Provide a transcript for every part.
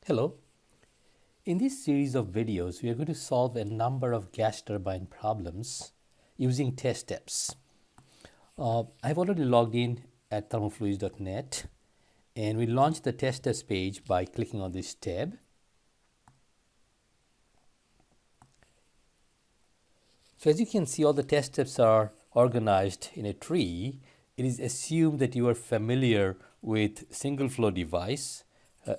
Hello. In this series of videos, we are going to solve a number of gas turbine problems using test steps. I've already logged in at thermofluids.net, and we launched the test steps page by clicking on this tab. So as you can see, all the test steps are organized in a tree. It is assumed that you are familiar with single flow device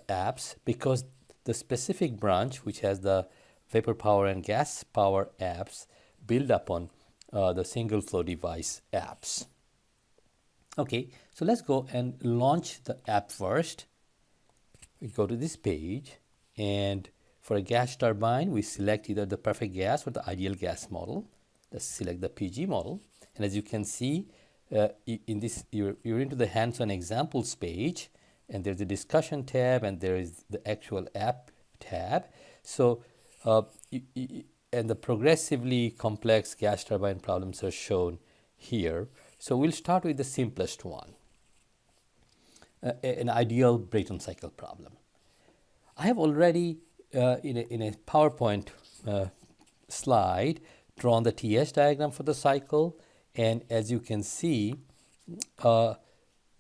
apps, because the specific branch, which has the vapor power and gas power apps, build upon the single flow device apps. Okay, so let's go and launch the app first. We go to this page, and for a gas turbine, we select either the perfect gas or the ideal gas model. Let's select the PG model. And as you can see, in this, you're into the hands-on examples page, and there's a discussion tab, and there is the actual app tab. So, and the progressively complex gas turbine problems are shown here. So we'll start with the simplest one, an ideal Brayton cycle problem. I have already, in a PowerPoint slide, drawn the TS diagram for the cycle, and as you can see,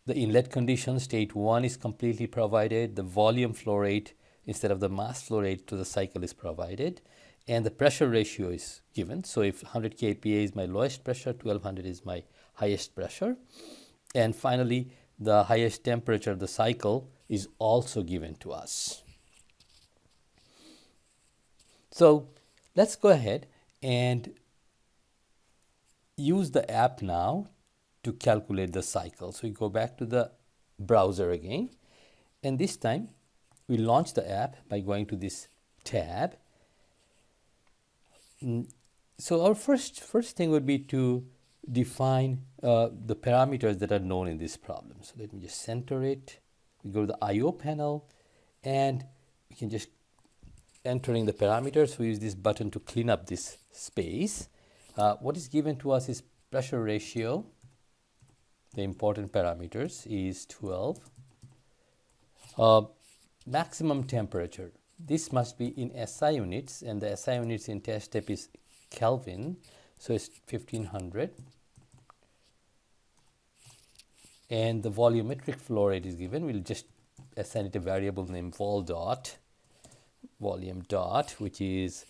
the inlet condition, state 1 is completely provided. The volume flow rate instead of the mass flow rate to the cycle is provided. And the pressure ratio is given. So if 100 kPa is my lowest pressure, 1200 is my highest pressure. And finally, the highest temperature of the cycle is also given to us. So let's go ahead and use the app now to calculate the cycle. So we go back to the browser again, and this time we launch the app by going to this tab. So our first thing would be to define the parameters that are known in this problem. So let me just center it. We go to the I/O panel, and we can just entering the parameters. We use this button to clean up this space. What is given to us is pressure ratio. The important parameters is 12. Maximum temperature. This must be in SI units, and the SI units in test step is Kelvin, so it's 1500. And the volumetric flow rate is given. We'll just assign it a variable named volume dot, which is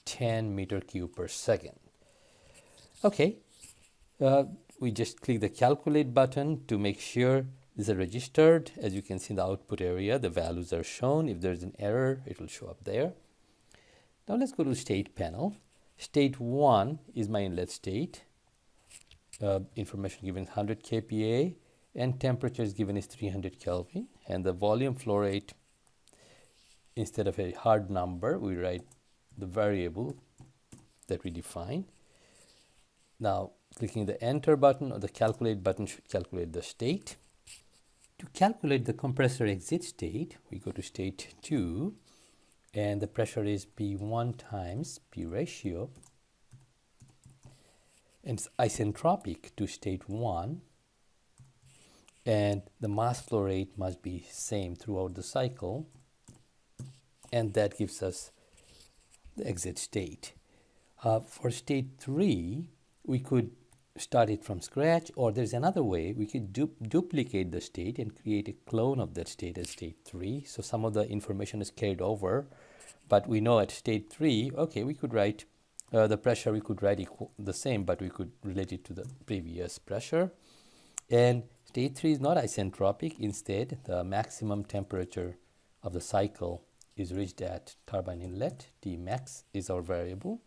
10 meter cube per second. Okay. We just click the calculate button to make sure these are registered. As you can see in the output area, the values are shown. If there's an error, it will show up there. Now let's go to state panel. State 1 is my inlet state. Information given is 100 kPa, and temperature is given is 300 Kelvin. And the volume flow rate, instead of a hard number, we write the variable that we define. Now, clicking the enter button or the calculate button should calculate the state. To calculate the compressor exit state, we go to state 2, and the pressure is P1 times P ratio, and it's isentropic to state 1, and the mass flow rate must be same throughout the cycle, and that gives us the exit state. For state 3, we could start it from scratch, or there's another way. We could duplicate the state and create a clone of that state as state 3. So some of the information is carried over, but we know at state 3, okay, we could write the pressure, we could write the same, but we could relate it to the previous pressure. And state 3 is not isentropic. Instead, the maximum temperature of the cycle is reached at turbine inlet. Tmax is our variable.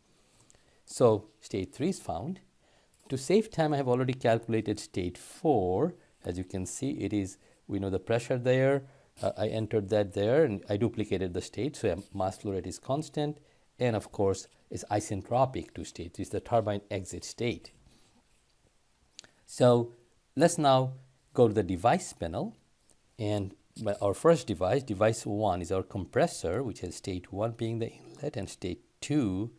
So state 3 is found. To save time, I have already calculated state 4. As you can see, it is, we know the pressure there. I entered that there, and I duplicated the state, so mass flow rate is constant. And of course, it's isentropic to state. It's the turbine exit state. So let's now go to the device panel. And our first device, device 1, is our compressor, which has state 1 being the inlet, and state 2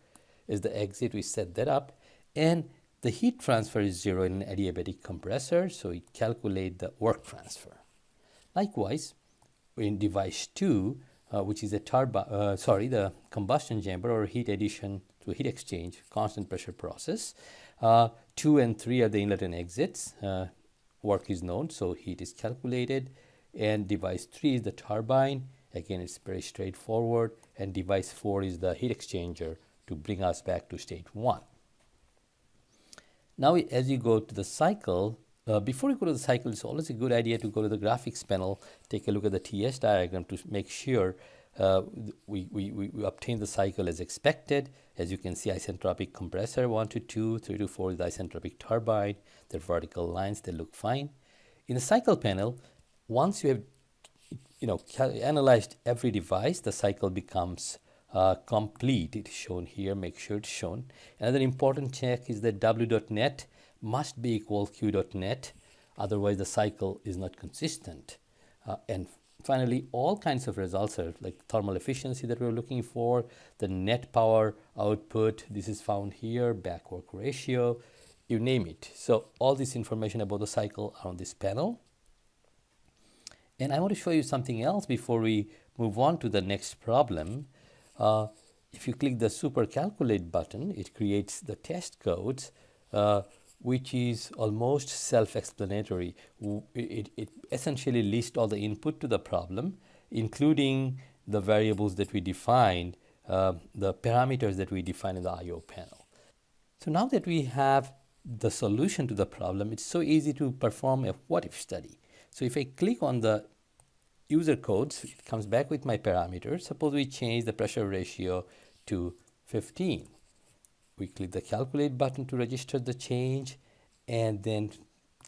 is the exit. We set that up, and the heat transfer is 0 in an adiabatic compressor, so we calculate the work transfer. Likewise, in device 2, which is the combustion chamber or heat addition to heat exchange constant pressure process. 2 and 3 are the inlet and exits. Work is known, so heat is calculated. And device 3 is the turbine. Again, it's very straightforward. And device 4 is the heat exchanger to bring us back to state 1. Now, as you go to the cycle, before you go to the cycle, it's always a good idea to go to the graphics panel, take a look at the TS diagram to make sure we obtain the cycle as expected. As you can see, isentropic compressor 1 to 2, 3 to 4 is the isentropic turbine. They're vertical lines, they look fine. In the cycle panel, once you have analyzed every device, the cycle becomes complete. It is shown here, make sure it's shown. Another important check is that w.net must be equal q.net, otherwise the cycle is not consistent. And finally, all kinds of results are like thermal efficiency that we're looking for, the net power output, this is found here, back work ratio, you name it. So all this information about the cycle are on this panel. And I want to show you something else before we move on to the next problem. If you click the Super Calculate button, it creates the test codes, which is almost self-explanatory. It essentially lists all the input to the problem, including the variables that we defined, the parameters that we define in the I/O panel. So now that we have the solution to the problem, it's so easy to perform a what-if study. So if I click on the user codes, it comes back with my parameters. Suppose we change the pressure ratio to 15. We click the calculate button to register the change and then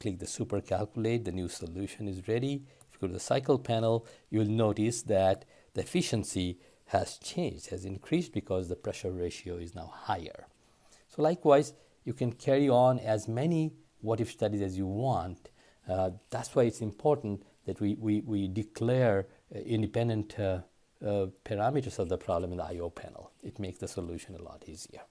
click the super calculate. The new solution is ready. If you go to the cycle panel, you'll notice that the efficiency has changed, has increased because the pressure ratio is now higher. So likewise, you can carry on as many what-if studies as you want. That's why it's important that we declare independent parameters of the problem in the I/O panel. It makes the solution a lot easier.